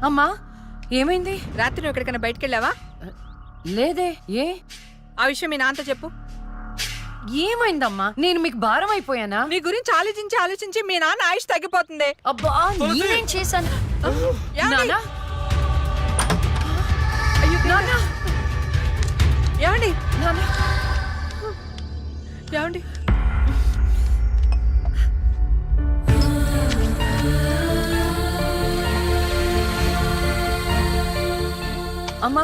అమ్మా ఏమైంది? రాత్రి నువ్వు ఎక్కడికైనా బయటికి వెళ్ళావా? లేదే. ఏ ఆ విషయం మీ నాన్నతో చెప్పు. ఏమైందమ్మా? నేను మీకు భారం అయిపోయానా? నీ గురించి ఆలోచించి ఆలోచించి మీ నాన్న ఆయుష్ తగ్గిపోతుంది. అబ్బా నేనేం చేశాను? నాన్నా? అయ్యో నాన్నా? ఏమండి నాన్నా? ఏమండి అమ్మా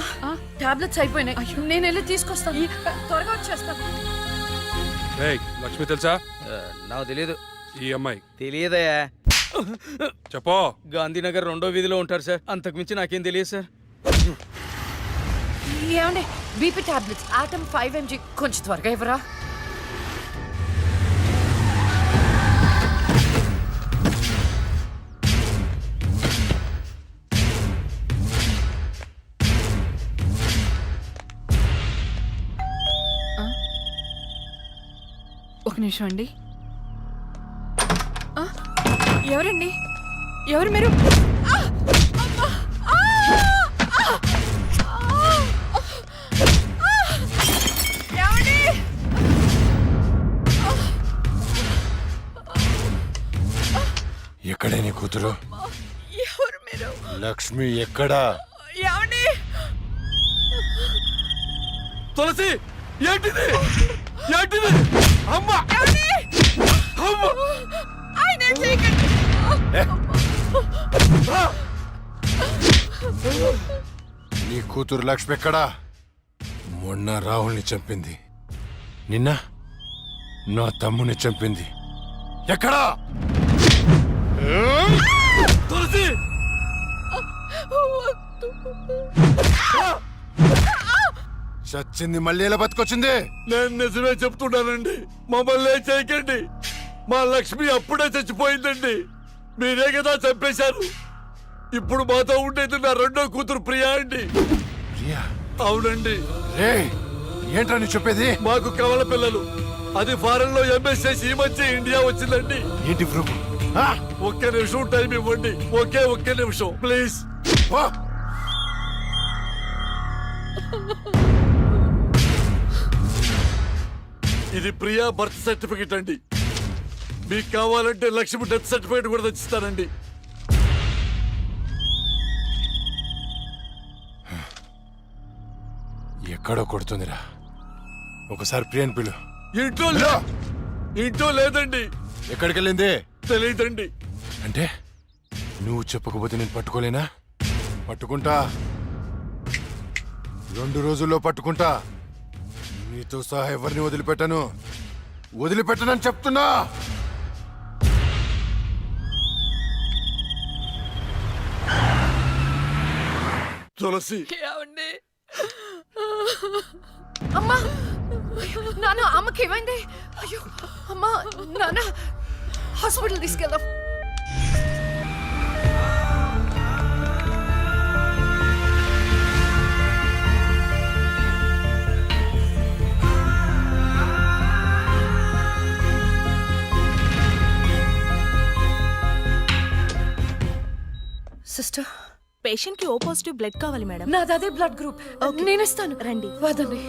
టాబ్లెట్స్ అయిపోయినాయి. నేను వెళ్ళి తీసుకొస్తాను. త్వరగా వచ్చేస్తాను. లక్ష్మి తెలుసా? నాకు తెలియదు. ఈ అమ్మాయి తెలియదయా. చెప్పో. గాంధీనగర్ 2వ వీధిలో ఉంటారు సార్. అంతకుమించి నాకేం తెలియదు సార్. ఏమండి బీపీ టాబ్లెట్స్ ఆటమ్ 5 mg కొంచెం త్వరగా ఇవ్వరా? ఒక నిమిషం అండి. ఎవరండి? ఎవరు మీరు? ఎక్కడే నీ కూతురు? ఎవరు మీరు? లక్ష్మి ఎక్కడా? ఏమండి? తులసి ఏంటిది? ఏంటిది? అమ్మా! అమ్మా! ఆయన ఏం చేయకండి. నీ కూతురు లక్ష్మి ఎక్కడా? మొన్న రాహుల్ని చంపింది, నిన్న నా తమ్ముని చంపింది. ఎక్కడా? తులసి! చచ్చింది మళ్ళీ ఎలా బతికొచ్చింది? నేను నిజమే చెప్తున్నానండి. మమ్మల్ని ఏం చేయకండి. మా లక్ష్మి అప్పుడే చచ్చిపోయిందండి. మీరే కదా చంపేశారు. ఇప్పుడు మాతో ఉండేది నా రెండో కూతురు ప్రియా అండి. ప్రియా? అవునండి. రే ఏంట్రా నీ చెప్పేది? మాకు కవల పిల్లలు. అది ఫారెన్ లో ఎంఎస్ చేసి ఈ మధ్య ఇండియా వచ్చిందండి. ఏంటి ప్రూఫ్? ఒక్క నిమిషం టైం ఇవ్వండి. ఒక్క నిమిషం ప్లీజ్. ఇది ప్రియా బర్త్ సర్టిఫికెట్ అండి. మీకు కావాలంటే లక్ష్మి డెత్ సర్టిఫికెట్ కూడా తెచ్చిస్తానండి. ఎక్కడో కొడుతుందిరా. ఒకసారి ప్రియని పిలు. ఇంట్లో లేదండి. ఎక్కడికి వెళ్ళింది? తెలియదండి. అంటే నువ్వు చెప్పకపోతే నేను పట్టుకోలేనా? పట్టుకుంటా. 2 రోజుల్లో పట్టుకుంటా. నీతో సహా ఎవరిని వదిలిపెట్టను. వదిలిపెట్టనని చెప్తున్నా. తులసి ఏమండి? అమ్మా నాన్న అమ్మకి ఏమైంది? అయ్యో అమ్మా నాన్న హాస్పిటల్ తీసుకెళ్దాం. సిస్టర్ పేషెంట్ కి ఓ పాజిటివ్ బ్లడ్ కావాలి మేడం. నాది అదే బ్లడ్ గ్రూప్. నేను ఇస్తాను. రండి. వదండి.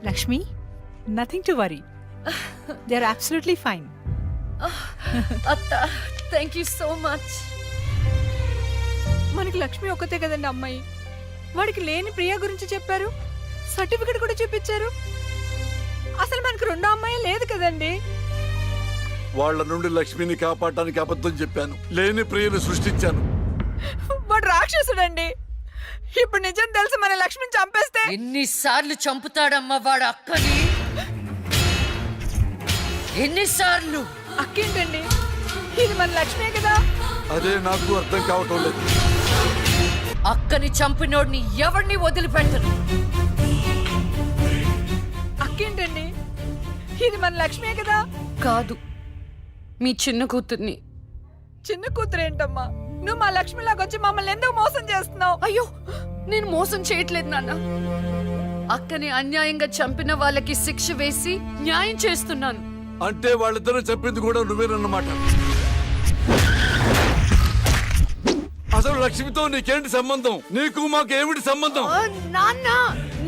Lakshmi, nothing to worry. They're absolutely fine. అత్త థ్యాంక్ యూ సో మచ్. మనకి లక్ష్మి ఒక్కతే కదండి అమ్మాయి. వాడికి లేని ప్రియా గురించి చెప్పారు. సర్టిఫికెట్ కూడా చూపించారు. అసలు మనకు రెండో అమ్మాయి లేదు కదండి. వాళ్ళ నుండి లక్ష్మిని కాపాడటానికి అబద్ధం చెప్పాను. లేని ప్రియను సృష్టించాను. వాడు రాక్షసుడండి. ఇప్పుడు నిజం తెలిసి మన లక్ష్మిని చంపేస్తే ఎన్నిసార్లు చంపుతాడమ్మా వాడు అక్కని? ఎన్నిసార్లు? అక్కేంటండి? ఇది మన లక్ష్మే కదా. అదే నాకు అర్థం కావటం లేదు. అక్కని చంపినోడిని ఎవరిని వదిలిపెట్టను. అక్కేంటండి? ఇది మన లక్ష్మే కదా. కాదు, మీ చిన్న కూతుర్ని. చిన్న కూతురు ఏంటమ్మా? నువ్వు మా లక్ష్మిలాగా వచ్చి మమ్మల్ని ఎందుకు మోసం చేస్తున్నావు? అయ్యో, నేను మోసం చేయట్లేదు నాన్న. అక్కని అన్యాయంగా చంపిన వాళ్ళకి శిక్ష వేసి న్యాయం చేస్తున్నాను. అంటే వాళ్ళిద్దరూ చెప్పింది కూడా నువ్వేనన్నమాట. అసలు లక్ష్మితో నీకేంటి సంబంధం? నీకు మాకు ఏమిటి సంబంధం? నాన్న,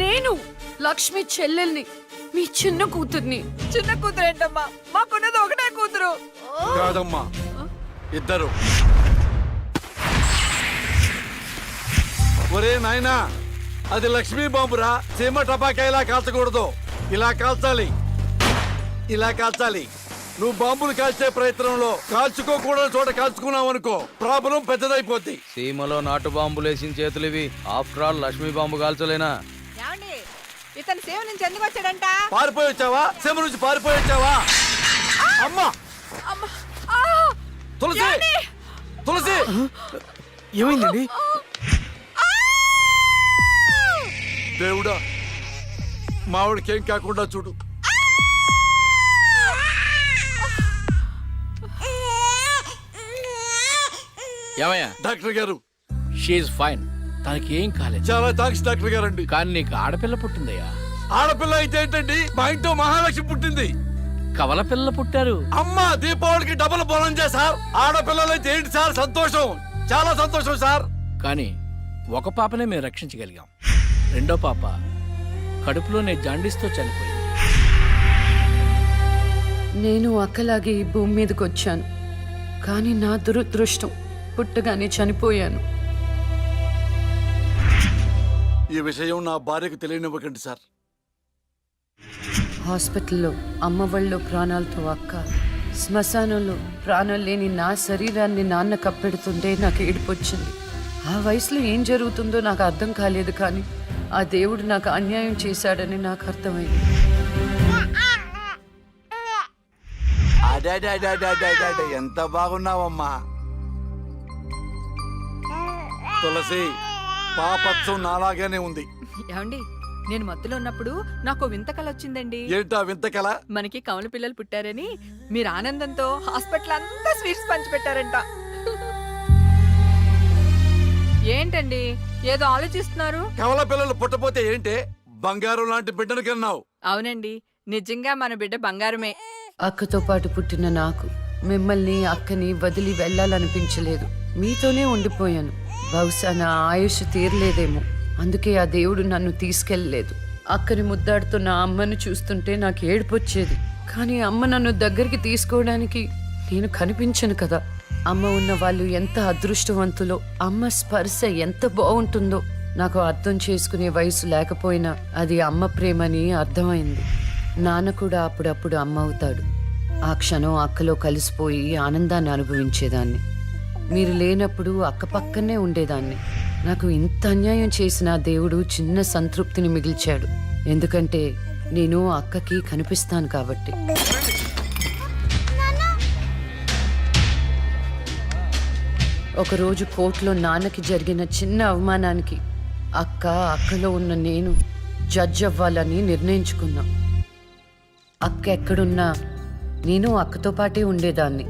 నేను లక్ష్మి చెల్లెల్ని, మీ చిన్న కూతుర్ని. చిన్న కూతురు ఏంటమ్మా? మాకున్నది ఒకటే కూతురు. కాదమ్మా, ఇద్దరు. ఒరే నాయనా, అది లక్ష్మీ బాంబురా. సీమ టపాకా ఇలా కాల్చకూడదు, ఇలా కాల్చాలి, ఇలా కాల్చాలి. నువ్వు బాంబులు కాల్చే ప్రయత్నంలో కాల్చుకోకూడని చోట కాల్చుకున్నావు అనుకో, ప్రాబ్లం పెద్దదైపోద్ది. సీమలో నాటు బాంబులు వేసిన చేతులు ఇవి. ఆఫ్టర్ ఆల్ లక్ష్మీ బాంబు కాల్చలేనా? ఏమండి, ఇతను సేవ నుంచి ఎందుకు వచ్చాడంట? పారిపోయి వచ్చావా? సీమ నుంచి పారిపోయి వచ్చావా? అమ్మా, తులసి, తులసి, ఏమైందండి? దేవుడా, మావిడికేం కాకుండా చూడు. ఏమయ్యా? డాక్టర్ గారు, షీఈ్ ఫైన్, తనకి ఏం కాలేదు. చాలా థాంక్స్ డాక్టర్ గారండి. కానీ నీకు ఆడపిల్ల పుట్టిందయ్యా. ఆడపిల్ల అయితే ఏంటండి, మా ఇంట్లో మహాలక్ష్మి పుట్టింది. కవల పిల్ల పుట్టారు. అమ్మా, దీపావళికి డబుల్ బోనం సార్. ఆడపిల్లలైతే ఏంటి సార్ సంతోషం, చాలా సంతోషం సార్. కానీ ఒక పాపనే మేము రక్షించగలిగాం. రెండో పాప కడుపులోనే జాండీస్తో చనిపోయింది. నేను అక్కలాగే ఈ భూమి మీదకి వచ్చాను, కానీ నా దురదృష్టం పుట్టగానే చనిపోయాను. ఈ విషయం నా భార్యకు తెలియనివ్వకండి సార్. హాస్పిటల్లో అమ్మ వాళ్ళు ప్రాణాలతో అక్క, శ్మశానంలో ప్రాణాలు లేని నా శరీరాన్ని నాన్న కప్పెడుతుంటే నాకు ఏడుపొచ్చింది. ఆ వయసులో ఏం జరుగుతుందో నాకు అర్థం కాలేదు, కానీ ఆ దేవుడు నాకు అన్యాయం చేశాడని నాకు అర్థమైంది. ఎంత బాగున్నావమ్మా తులసి. పాపత్సం నాలాగానే ఉంది. ఏమండి, నేను మత్తులో ఉన్నప్పుడు నాకు వింత కల వచ్చిందండి. ఏంటా వింత కల? మనకి కవల పిల్లలు పుట్టారని మీరు ఆనందంతో హాస్పిటల్ అంతా స్వీట్స్ పంచిపెట్టారంట. ఏంటండి ఏదో ఆలోచిస్తున్నారు? కవల పిల్లలు పుట్టపోతే ఏంటే, బంగారం లాంటి బిడ్డను కన్నావు. అవునండి, నిజంగా మన బిడ్డ బంగారమే. అక్కతో పాటు పుట్టిన నాకు మిమ్మల్ని అక్కని వదిలి వెళ్ళాలనిపించలేదు. మీతోనే ఉండిపోయాను. బహుశా నా ఆయుష్ తీరలేదేమో, అందుకే ఆ దేవుడు నన్ను తీసుకెళ్ళలేదు. అక్కని ముద్దాడుతున్న అమ్మను చూస్తుంటే నాకు ఏడుపొచ్చేది, కానీ అమ్మ నన్ను దగ్గరికి తీసుకోవడానికి నేను కనిపించను కదా. అమ్మ ఉన్న వాళ్ళు ఎంత అదృష్టవంతులో, అమ్మ స్పర్శ ఎంత బాగుంటుందో నాకు అర్థం చేసుకునే వయసు లేకపోయినా అది అమ్మ ప్రేమని అర్థమైంది. నాన్న కూడా అప్పుడప్పుడు అమ్మ అవుతాడు. ఆ క్షణం అక్కలో కలిసిపోయి ఆనందాన్ని అనుభవించేదాన్ని. మీరు లేనప్పుడు అక్క పక్కనే ఉండేదాన్ని. నాకు ఇంత అన్యాయం చేసిన దేవుడు చిన్న సంతృప్తిని మిగిల్చాడు, ఎందుకంటే నేను అక్కకి కనిపిస్తాను కాబట్టి. ఒకరోజు కోర్టులో నాన్నకి జరిగిన చిన్న అవమానానికి అక్కలో ఉన్న నేను జడ్జ్ అవ్వాలని నిర్ణయించుకున్నా. అక్క ఎక్కడున్నా నేను అక్కతో పాటే ఉండేదాన్ని.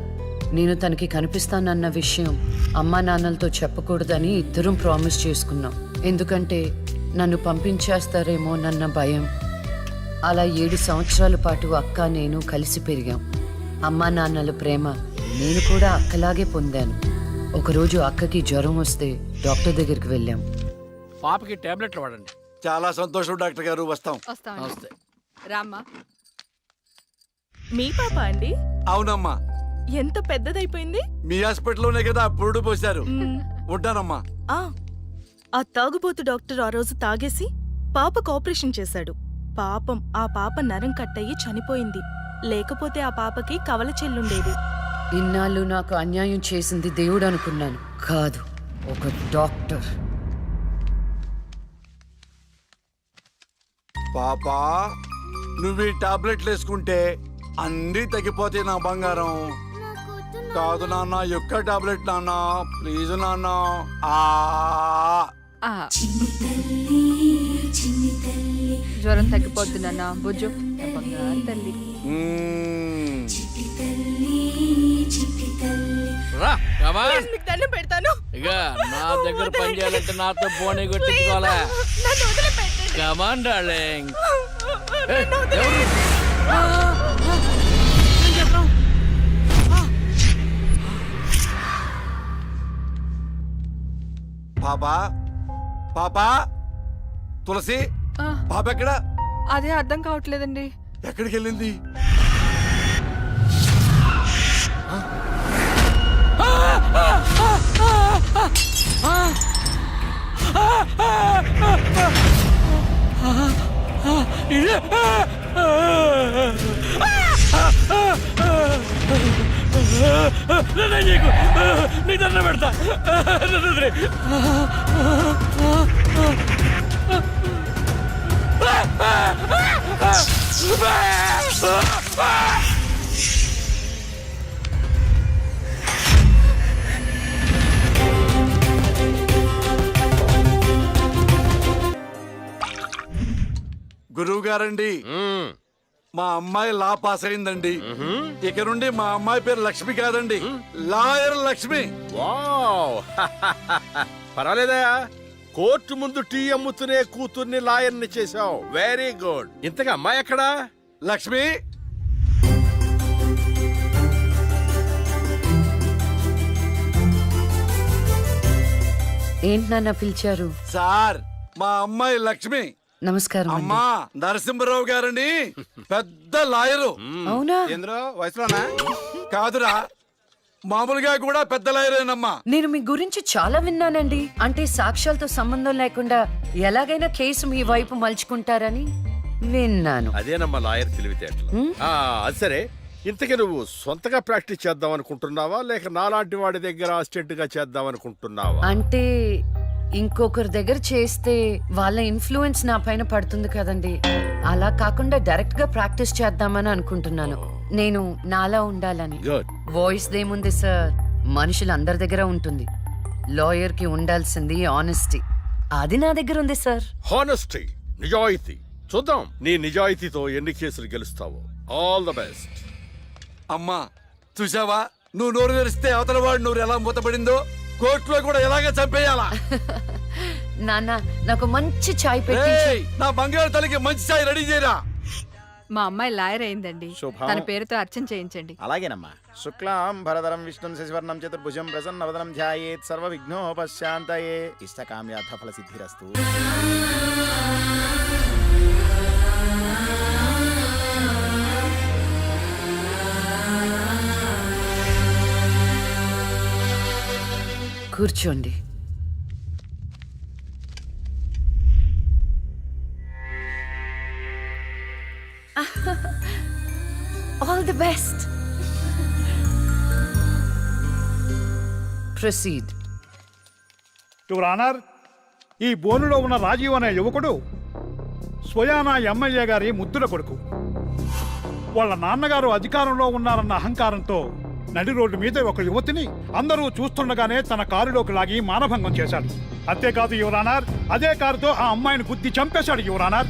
నేను తనకి కనిపిస్తానన్న విషయం అమ్మా నాన్నలతో చెప్పకూడదని ఇద్దరం ప్రామిస్ చేసుకున్నాం, ఎందుకంటే నన్ను పంపించేస్తారేమో నన్న భయం. అలా 7 సంవత్సరాల పాటు అక్క నేను కలిసి పెరిగాం. అమ్మా నాన్నల ప్రేమ నేను కూడా అక్కలాగే పొందాను. ఒకరోజు అక్కకి జ్వరం వస్తే డాక్టర్ దగ్గరికి వెళ్ళాం. పాపకి టాబ్లెట్లు వాడండి. చాలా సంతోషం డాక్టర్ గారు, వస్తాం. వస్తామండి. రామ్మా. మీ పాప అండి? అవునమ్మా, ఎంత పెద్దదైపోయింది. మీ హాస్పిటల్లోనే కదా పురుడు పోశారు. ఉంటానమ్మా. ఆ తాగుబోతు డాక్టర్ ఆ రోజు తాగేసి పాపకు ఆపరేషన్ చేశాడు. పాపం ఆ పాప నరం కట్టయి చనిపోయింది. లేకపోతే ఆ పాపకి కవల చెల్లుండేది. ఇన్నాళ్ళు నాకు అన్యాయం చేసింది దేవుడు అనుకున్నాను, కాదు ఒక డాక్టర్. పాపా, నువ్వు ఈ టాబ్లెట్లు వేసుకుంటే అన్నీ తగ్గిపోతాయి నా బంగారం. కాదు నాన్న, యొక్క టాబ్లెట్ నాన్న, ప్లీజ్ నాన్న. జ్వరం తగ్గిపోద్ది నాన్న, బుజ్జు, బంగారు తల్లి. మ్మ్. అమ్మా ప్లీజ్ మీకు దండం పెడతాను. ఇక నా దగ్గర పని చేయాలంటే నాతో బోనే కొట్టించుకోవాలా? నన్ను వదిలిపెట్టండి. Come on darling. పాపా పాపా తులసి ఆ, పాప ఎక్కడ? అదే అర్థం కావట్లేదండి. ఎక్కడికి వెళ్ళింది? నీ దండం పెడతా. గురువు గారండి, మా అమ్మాయి లా పాస్ అయిందండి. ఇక నుండి మా అమ్మాయి పేరు లక్ష్మి కాదండి, లాయర్ లక్ష్మి. వావ్ పర్వాలేదా? కోర్టు ముందు టీ అమ్ముతూనే కూతుర్ని లాయర్ని చేశావు. Very good. ఇంతగా అమ్మాయి ఎక్కడా? లక్ష్మి, ఏంటి నాన్న పిలిచారు? సార్ మా అమ్మాయి లక్ష్మి. నమస్కారం అండి. అమ్మా నరసింహరావు గారని పెద్ద లాయరు. అవునా? వయసులోనా? కాదురా, మామూలుగా కూడా పెద్ద లాయరేనమ్మా. నేను మీ గురించి చాలా విన్నానండి. అంటే సాక్ష్యాలతో సంబంధం లేకుండా ఎలాగైనా కేసు మీ వైపు మలుచుకుంటారని విన్నాను. అదేనమ్మా లాయర్ తెలివితేటలు. అది సరే, ఇంతకీ నువ్వు సొంతగా ప్రాక్టీస్ చేద్దాం అనుకుంటున్నావా లేక నాలాంటి వాడి దగ్గర అసిస్టెంట్ గా చేద్దాం అనుకుంటున్నావా? అంటే ఇంకొకరి దగ్గర చేస్తే వాళ్ళ ఇన్ఫ్లుయెన్స్ నా పైన పడుతుంది కదండి. అలా కాకుండా డైరెక్ట్ గా ప్రాక్టీస్ చేద్దామని అనుకుంటున్నాను. నేను నాలా ఉండాలని. గుడ్. వాయిస్ దేముంది సార్, మనుషులు అందరి దగ్గర ఉంటుంది. లాయర్ కి ఉండాల్సింది ఆనెస్టీ. అది నా దగ్గర ఉంది సార్. హానెస్టీ, నిజాయితీ. చూద్దాం నీ నిజాయితీతో ఎన్ని కేసులు గెలుస్తావో. All the best. అమ్మా చూసావా, నువ్వు నోరు తెరిస్తే అవతల వాడు నోరు ఎలా మూతపడిందో, కోర్టులో కూడా ఎలాగ చంపేయాలా? నాన్న నాకు మంచి చాయ్ పెట్టి. ఏయ్, నా బంగారు తల్లికి మంచి చాయ్ రెడీ చేయరా. మా అమ్మాయి లాయర్ అయిందండి. శుభం. తన పేరుతో అర్చన చేయించండి. అలాగేనమ్మా. శుక్లాం భరధరం విష్ణుం శశివర్ణం చతుర్భుజం ప్రసన్నవదనం ధ్యాయేత్ సర్వ విఘ్నోపశాంతయే ఇష్టకామ్యార్థ ఫల సిద్ధిరస్తు. కూర్చోండి. All the best. Proceed. Your honour, ఈ బోనులో ఉన్న రాజీవ్ అనే యువకుడు స్వయానా ఎమ్మెల్యే గారి ముద్దుల కొడుకు. వాళ్ళ నాన్నగారు అధికారంలో ఉన్నారన్న అహంకారంతో నడి రోడ్డు మీద ఒక యువతిని అందరూ చూస్తుండగానే తన కారులోకి లాగి మానభంగం చేశాడు. అంతేకాదు యువర్ ఆనర్, అదే కారుతో ఆ అమ్మాయిని గుద్ది చంపేశాడు యువర్ ఆనర్.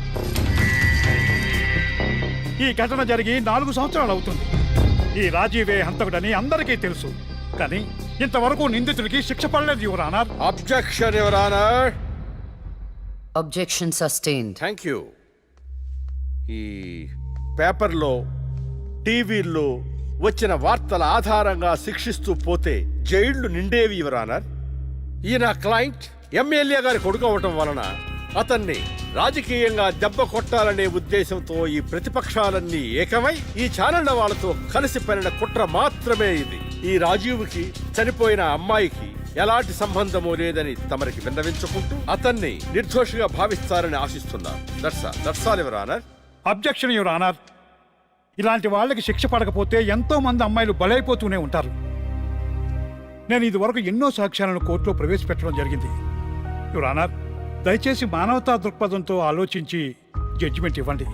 ఈ ఘటన జరిగి 4 సంవత్సరాలు అవుతుంది. ఈ రాజీవే హంతకుడని అందరికీ తెలుసు, కానీ ఇంతవరకు నిందితుడికి శిక్ష పడలేదు your honour. Objection your honour. Objection sustained. Thank you. ఈ పేపర్లో టీవీల్లో వచ్చిన వార్తల ఆధారంగా శిక్షిస్తూ పోతే జైళ్లు నిండేవి యువర్ ఆనర్. ఈయన క్లయింట్ ఎమ్మెల్యే గారి కొడుకు అవటం వలన అతన్ని రాజకీయంగా దెబ్బ కొట్టాలనే ఉద్దేశంతో ఈ ప్రతిపక్షాలన్నీ ఏకమై ఈ ఛానళ్ల వాళ్ళతో కలిసి పనిన కుట్ర మాత్రమే ఇది. ఈ రాజీవ్కి చనిపోయిన అమ్మాయికి ఎలాంటి సంబంధమూ లేదని తమరికి విన్నవించుకుంటూ అతన్ని నిర్దోషిగా భావిస్తారని ఆశిస్తున్నారు. That's all your honour. Objection your honour. ఇలాంటి వాళ్ళకి శిక్ష పడకపోతే ఎంతో మంది అమ్మాయిలు బలైపోతూనే ఉంటారు. నేను ఇదివరకు ఎన్నో సాక్ష్యాలను కోర్టులో ప్రవేశపెట్టడం జరిగింది యువర్ ఆనర్. దయచేసి మానవతా దృక్పథంతో ఆలోచించి జడ్జిమెంట్ ఇవ్వండి.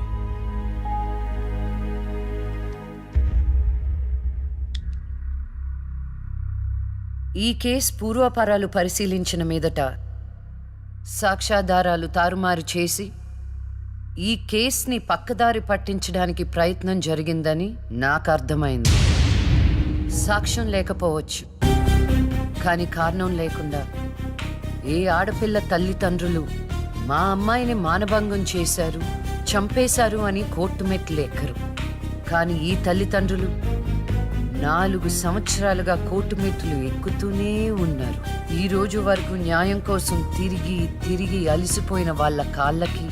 ఈ కేసు పూర్వాపరాలు పరిశీలించిన మీదట సాక్ష్యాధారాలు తారుమారు చేసి ఈ కేసుని పక్కదారి పట్టించడానికి ప్రయత్నం జరిగిందని నాకు అర్థమైంది. సాక్ష్యం లేకపోవచ్చు, కానీ కారణం లేకుండా ఏ ఆడపిల్ల తల్లిదండ్రులు మా అమ్మాయిని మానభంగం చేశారు, చంపేశారు అని కోర్టు మెట్లు ఎక్కరు. కానీ ఈ తల్లిదండ్రులు 4 సంవత్సరాలుగా కోర్టు మెట్లు ఎక్కుతూనే ఉన్నారు. ఈ రోజు వరకు న్యాయం కోసం తిరిగి తిరిగి అలసిపోయిన వాళ్ళ కాళ్ళకి,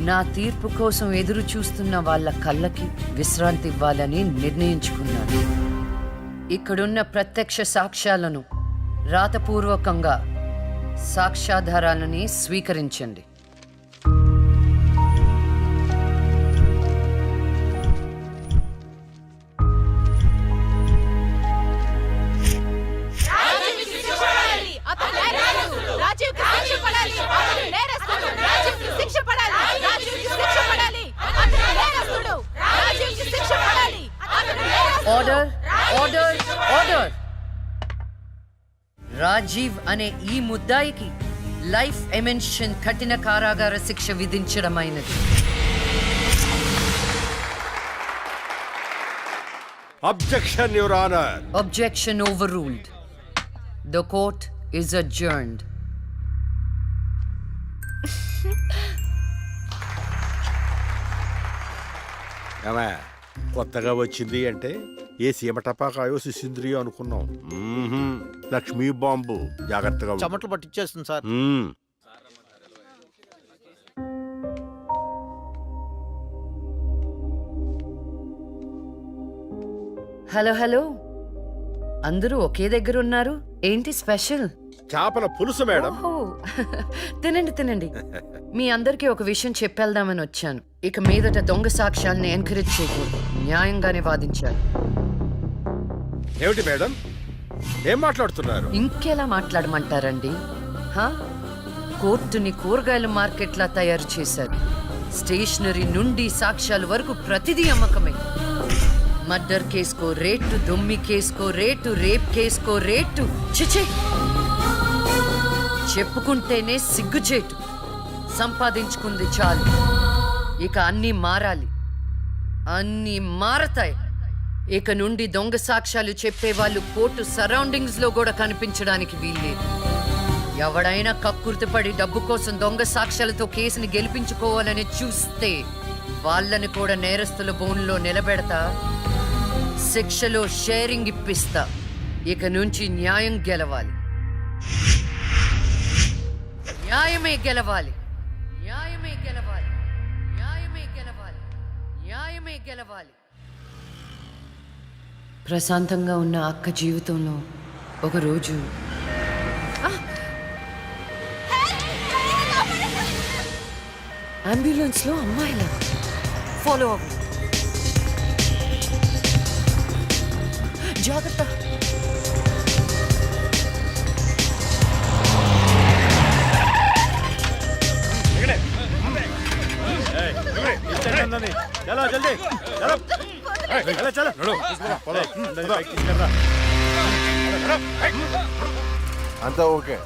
నా తీర్పు కోసం ఎదురు చూస్తున్న వాళ్ళ కళ్ళకి విశ్రాంతి ఇవ్వాలని నిర్ణయించుకున్నాను. ఇక్కడున్న ప్రత్యక్ష సాక్ష్యాలను రాతపూర్వకంగా సాక్ష్యాధారాలని స్వీకరించండి. Order, order, order! రాజీవ్ అనే ఈ ముద్దాయికి లైఫ్ ఎమెన్షన్ కఠిన కారాగార శిక్ష విధించడమైనది. Objection your honour. Objection overruled. The court is adjourned. ఏమే, కొత్తగా వచ్చింది అంటే ఏ సీమ టపాకాయో శిశింద్రియో అనుకున్నాం. లక్ష్మీ బాంబు, జాగ్రత్తగా ఉండు. చెమటలు పట్టించేస్తుంది సార్. మ్మ్. హలో హలో, అందరూ ఒకే దగ్గర ఉన్నారు. ఏంటి స్పెషల్? చేపల పులుసు మేడం. ఓహో, తినండి తినండి. మీ అందరికీ ఒక విషయం చెప్పేద్దామని వచ్చాను. ఇక మీదట దొంగ సాక్ష్యాల్ని ఎంకరేజ్ చేయకూడదు. న్యాయంగానే వాదించాలి. ఏమిటి మేడం, ఏం మాట్లాడుతున్నారు? ఇంకెలా మాట్లాడమంటారండి? హా? కోర్టుని కూరగాయల మార్కెట్లా తయారు చేశారు. స్టేషనరీ నుండి సాక్ష్యాల వరకు ప్రతిదీ అమ్మకమే. మర్డర్ కేసుకో రేటు, దొమ్మి కేసుకో రేటు, రేప్ కేసుకో రేటు. చిచే, చెప్పుకుంటేనే సిగ్గుచేటు. సంపాదించుకుంది చాలు. ఇక అన్నీ మారాలి. అన్నీ మారతాయి. ఇక నుండి దొంగ సాక్ష్యాలు చెప్పేవాళ్ళు కోర్టు సరౌండింగ్స్ లో కూడా కనిపించడానికి వీల్లేదు. ఎవడైనా కక్కుర్తిపడి డబ్బు కోసం దొంగ సాక్ష్యాలతో కేసుని గెలిపించుకోవాలని చూస్తే వాళ్ళని కూడా నేరస్తుల బోన్లో నిలబెడతా, శిక్షలో షేరింగ్ ఇప్పిస్తా. ఇక నుంచి న్యాయం గెలవాలి. న్యాయమే గెలవాలి. న్యాయమే గెలవాలి. న్యాయమే గెలవాలి. న్యాయమే గెలవాలి. ప్రశాంతంగా ఉన్న అక్క జీవితంలో ఒకరోజు అంబులెన్స్లో అమ్మాయిల ఫాలో అవ్వు. జాగ్రత్త. అంతా ఓకే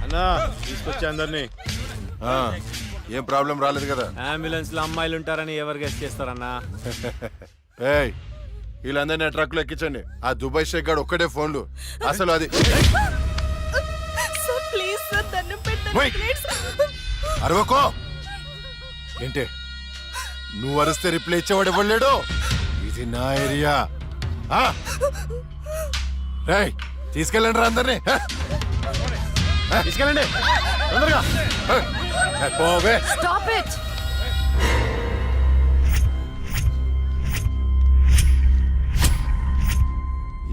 అన్నా, తీసుకొచ్చా అందరినీ. ఏం ప్రాబ్లం రాలేదు కదా? అంబులెన్స్ లో అమ్మాయిలు ఉంటారని ఎవరు గెస్ట్ చేస్తారన్నా? ఏయ్, వీళ్ళందరినీ ట్రక్ లో ఎక్కించండి. ఆ దుబాయ్ షేక్ గాడు ఒక్కడే ఫోన్లు. అసలు అది ఓయ్, అరవకో. ఏంటే నువ్వు అరిస్తే రిప్లై ఇచ్చేవాడు ఇవ్వలేడు. ఇది నా ఏరియా. రేయ్, తీసుకెళ్ళండి రా అందరినీ. తీసుకెళ్ళండి తొందరగా. పోవే. Stop it!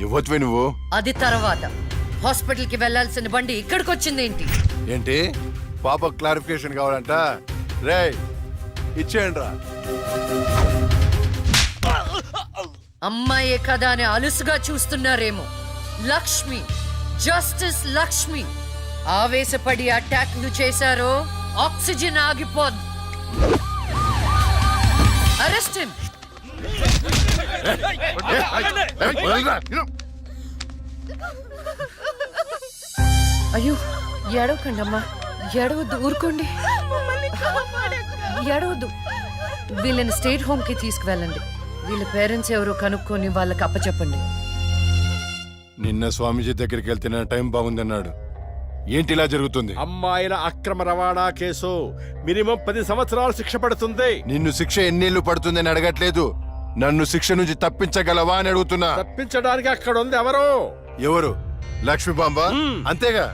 ఇవ్వచ్చువే నువ్వు. అది తర్వాత. హాస్పిటల్ కి వెళ్లాల్సిన బండి ఇక్కడికి వచ్చిందేంటి? ఏంటి పాప క్లారిఫికేషన్ కావాలంట? రేయ్, ఇచ్చేయండి రా. అమ్మాయే కదా అని అలుసుగా చూస్తున్నారేమో. లక్ష్మి, జస్టిస్ లక్ష్మి ఆవేశపడి అటాక్లు చేశారో ఆక్సిజన్ ఆగిపోద్ది. Arrest him. అయ్యో, ఏడవకండి అమ్మా, ఏడవద్దు, ఊరుకోండి. ఏడవద్దు. వీళ్ళని స్టేట్ హోమ్ కి తీసుకువెళ్ళండి. వీళ్ళ పేరెంట్స్ ఎవరో కనుక్కొని వాళ్ళకి అప్పచెప్పండి. నిన్న స్వామీజీ దగ్గరికి వెళ్తే నా టైం బాగుందన్నాడు. ఏంటి ఇలా జరుగుతుంది? అమ్మాయిల అక్రమ రవాణా కేసు మినిమం 10 సంవత్సరాలు శిక్ష పడుతుంది. నిన్ను శిక్ష ఎన్నేళ్లు పడుతుందని అడగట్లేదు, నన్ను శిక్ష నుంచి తప్పించగలవా అని అడుగుతున్నా. తప్పించడానికి అక్కడ ఉంది ఎవరు? ఎవరు? లక్ష్మీబాంబ అంతేగా?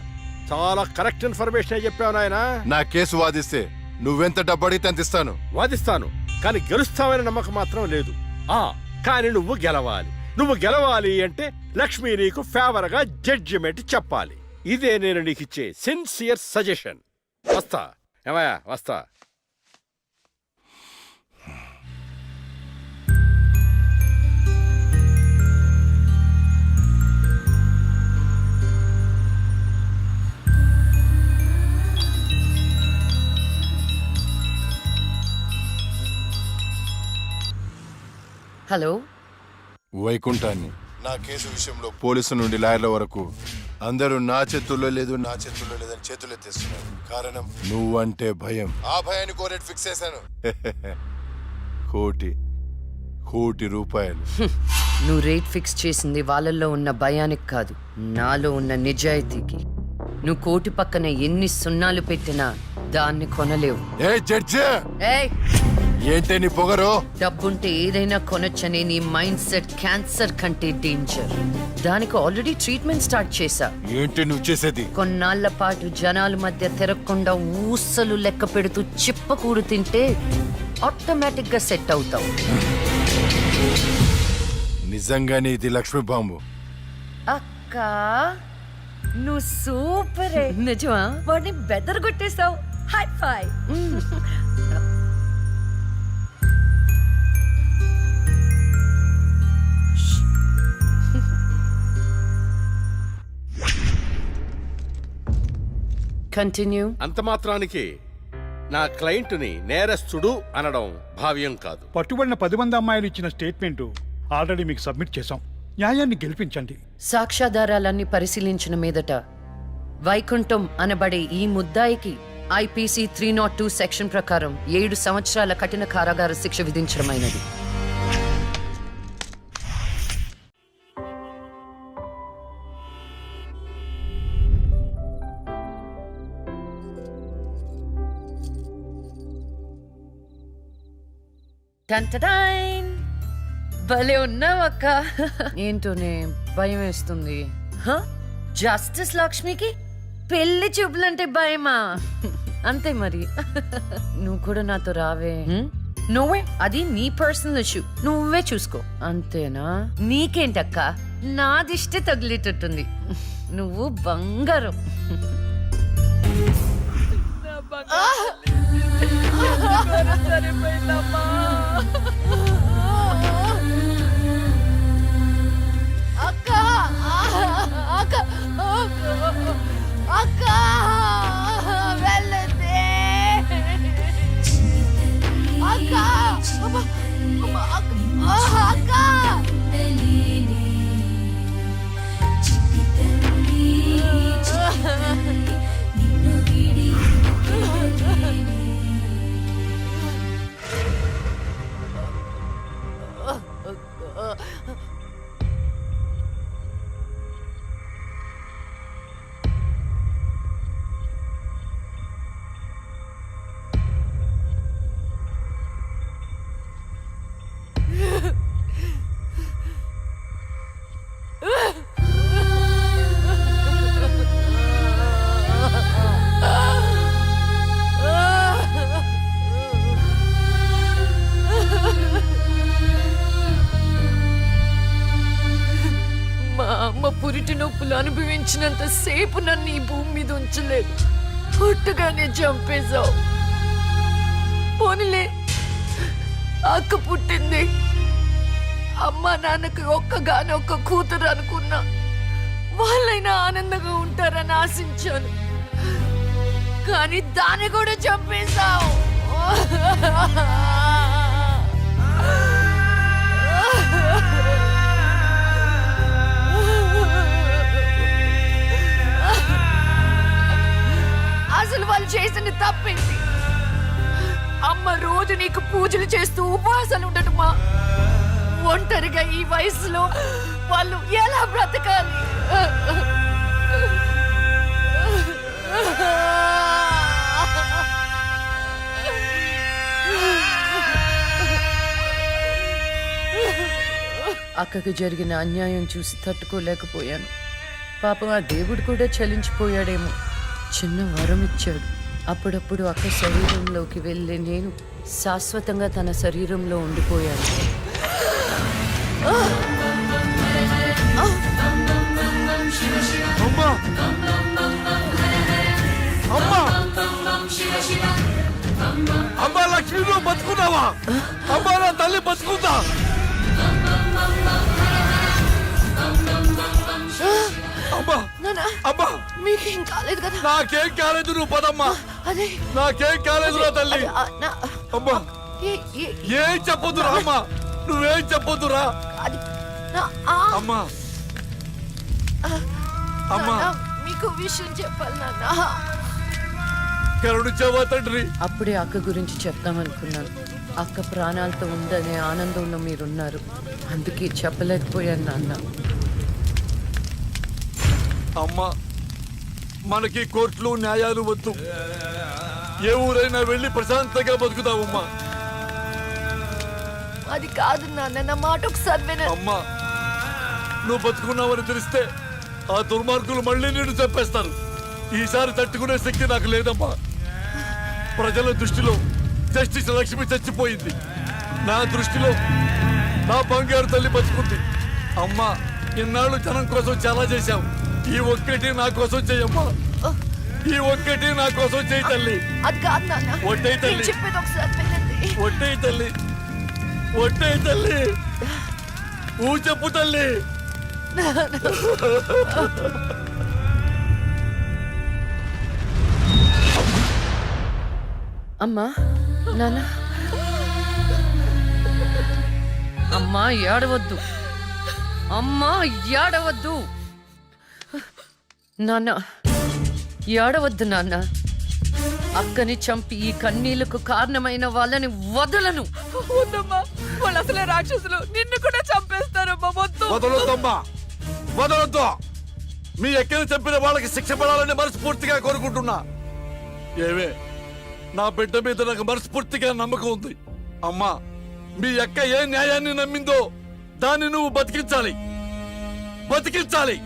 చాలా కరెక్ట్ ఇన్ఫర్మేషన్ చెప్పావు నాయనా. నా కేసు వాదిస్తే నువ్వెంత డబ్బు అడిగితే అంత ఇస్తాను. వాదిస్తాను, కానీ గెలుస్తావని నమ్మకం మాత్రం లేదు. కానీ నువ్వు గెలవాలి. నువ్వు గెలవాలి అంటే లక్ష్మి నీకు ఫేవర్ గా జడ్జిమెంట్ చెప్పాలి. ఇదే నేను నీకు ఇచ్చే సిన్సియర్ సజెషన్. వస్తా ఏమయ్యా, వస్తా. హలో, వైకుంఠాన్ని నా కేసు విషయంలో పోలీసు నుండి లాయర్ల వరకు అందరూ నా చేతుల్లో లేదు లేదని చేతులు ఎత్తేస్తున్నారు. కారణం నువ్వంటే భయం. ఆ భయాన్ని కోరేట్ ఫిక్స్ చేశాను. కోటి రూపాయలు. నువ్వు రేట్ ఫిక్స్ చేసింది వాళ్ళల్లో ఉన్న భయానికి కాదు, నాలో ఉన్న నిజాయితీకి. నువ్వు కోటి పక్కన ఎన్ని సున్నాలు పెట్టినా దాన్ని కొనలేవు. ఏ జడ్జి, ఏయ్, ఏంటే నీ పొగరు? డబ్బుంటే ఏదైనా కొనొచ్చనే నీ మైండ్ సెట్ క్యాన్సర్ కంటే డేంజర్. దానికి ఆల్రెడీ ట్రీట్మెంట్ స్టార్ట్ చేశా. ఏంటి నువ్వు చేసేది? కొన్నాళ్ల పాటు జనాల మధ్య తిరగకుండా ఊసలు లెక్క పెడుతూ చిప్పకూడు తింటే ఆటోమేటిక్ గా సెట్ అవుతావు. నిజంగానే ఇది లక్ష్మీ బాంబు? అక్క, నువ్వు సూపరే. నిజమా? వాడిని బెదర్ కొట్టేశావు. హై ఫై. కంటిన్యూ. అంత మాత్రానికి నా క్లయింట్ని నేరస్తుడు అనడం భావ్యం కాదు. పట్టుబడిన 10 మంది అమ్మాయిలు ఇచ్చిన స్టేట్మెంట్ ఆల్రెడీ మీకు సబ్మిట్ చేశాం. న్యాయాన్ని గెలిపించండి. సాక్ష్యాధారాలన్నీ పరిశీలించిన మీదట వైకుంఠం అనబడే ఈ ముద్దాయికి ఐపీసీ 302 సెక్షన్ ప్రకారం 7 సంవత్సరాల కఠిన కారాగార శిక్ష విధించడమైనది. టంటడైన్! భలే ఉన్నావు అక్క. ఏంటోనే భయం వేస్తుంది. జస్టిస్ లక్ష్మికి పెళ్లి చూపులంటే భయమా? అంతే మరి. నువ్వు కూడా నాతో రావే. నువ్వే, అది నీ పర్సనల్ ఇష్యూ, నువ్వే చూసుకో. అంతేనా? నీకేంటక్క, నా దిష్టి తగిలేటట్టుంది. నువ్వు బంగారం. పురిటి నొప్పులు అనుభవించినంత సేపు నన్ను ఈ భూమి మీద ఉంచలేదు. పుట్టుగానే చంపేశావు. పోనీలే, అక్క పుట్టింది. అమ్మా నాన్నకి ఒక్కగానొక్క కూతురు అనుకున్నా. వాళ్ళైనా ఆనందంగా ఉంటారని ఆశించాను, కానీ దాన్ని కూడా చంపేశావు. అసలు వాళ్ళు చేసిన తప్పేంటి? అమ్మ రోజు నీకు పూజలు చేస్తూ ఉపవాసాలు ఉండటమా? ఒంటరిగా ఈ వయసులో వాళ్ళు ఎలా బ్రతకాలి? అక్కకు జరిగిన అన్యాయం చూసి తట్టుకోలేకపోయాను. పాపం ఆ దేవుడు కూడా చలించిపోయాడేమో. చిన్న వరం ఇచ్చాడు. అప్పుడప్పుడు అక్క శరీరంలోకి వెళ్ళే నేను శాశ్వతంగా తన శరీరంలో ఉండిపోయాను. అమ్మా అమ్మా అమ్మా లక్ష్మి నువ్వు బతుకున్నావా? అమ్మా నా తల్లి బతుకుందా? అమ్మా నానా, అమ్మా మీకేం కాలేదు కదా? నాకేం కాలేదు, నువ్వు పదమ్మా. అదే నాకేం కాలేదు నా తల్లి. అమ్మా ఏం చెప్పొద్దురా అమ్మా, నువ్వేం చెప్పొద్దురా అమ్మా. అమ్మా మీకు విషయం చెప్పాలి నాన్న. కరుణించావా తండ్రి? అప్పుడే అక్క గురించి చెప్తామనుకున్నాను. అక్క ప్రాణాలతో ఉందనే ఆనందంలో మీరున్నారు. అందుకే చెప్పలేకపోయాను నాన్న. అమ్మా మనకి కోర్టులు న్యాయాలు వద్దు. ఏ ఊరైనా వెళ్ళి ప్రశాంతంగా బతుకుతావమ్మా. అది కాదు నాన్న, నా మాట ఒకసారి వినండి. అమ్మా నువ్వు బతుకున్నావని తెలిస్తే ఆ దుర్మార్గులు మళ్ళీ నిన్ను చంపేస్తారు. ఈసారి తట్టుకునే శక్తి నాకు లేదమ్మా. ప్రజల దృష్టిలో జస్టిస్ లక్ష్మి చచ్చిపోయింది. నా దృష్టిలో నా బంగారు తల్లి బతుకుంది. అమ్మా ఇన్నాళ్ళు జనం కోసం చాలా చేశావు. ఈ ఒక్కటి నా కోసం చెయ్యమ్మా. ఈ ఒక్కటి నా కోసం చెయ్యి తల్లి. అది కాదు నాన్న, ఒట్టేయి తల్లి. నేను చెప్పేది ఒకసారి వినండి. ఒట్టేయి తల్లి, ఒట్టేయి తల్లి, ఊ చెప్పు తల్లి. అమ్మా నాన్న, అమ్మా ఏడవద్దు, అమ్మా ఏడవద్దు నాన్న, ఏడవద్దు నాన్న. అక్కని చంపి ఈ కన్నీళ్లకు కారణమైన వాళ్ళని వదలను. వద్దమ్మా, వాళ్ళు అసలే రాక్షసులు, నిన్ను కూడా చంపేస్తారమ్మా. వద్దు. వదలొద్దమ్మా, వదలొద్దు. మీ ఎక్కని చంపిన వాళ్ళకి శిక్ష పడాలని మనస్ఫూర్తిగా కోరుకుంటున్నా. ఏవే నా బిడ్డ మీద నాకు మనస్ఫూర్తిగా నమ్మకం ఉంది. అమ్మా మీ అక్క ఏ న్యాయాన్ని నమ్మిందో దాన్ని నువ్వు బతికించాలి, బతికించాలి.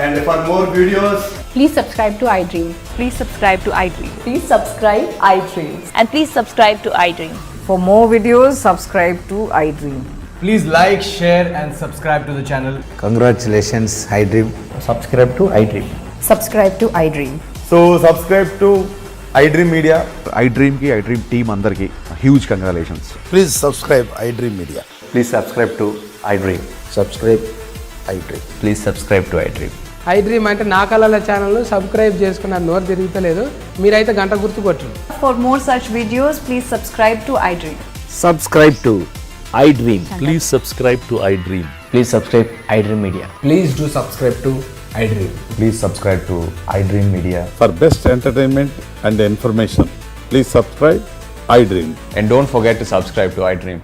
And for more videos, Please subscribe to iDream. Please subscribe to iDream. Please subscribe iDreams. And please subscribe to iDream. For more videos, subscribe to iDream. Please like, share and subscribe to the channel. congratulations, iDream. Subscribe to iDream. Subscribe to iDream. So subscribe to iDream Media. iDream team అందరికి huge congratulations. Please subscribe iDream Media. Please subscribe to iDream. Subscribe iDream. Please subscribe to iDream. iDream అంటే నా కళల channel subscribe చేసుకున్న నోరు తిరుగుతలేదు. మీరైతే గంట గుర్తు కొట్టండి. For more such videos, please subscribe to iDream. Subscribe to iDream. Please subscribe to iDream. Please subscribe iDream Media. Please do subscribe to iDream. Please subscribe to iDream Media. For best entertainment and information, please subscribe iDream. And don't forget to subscribe to iDream.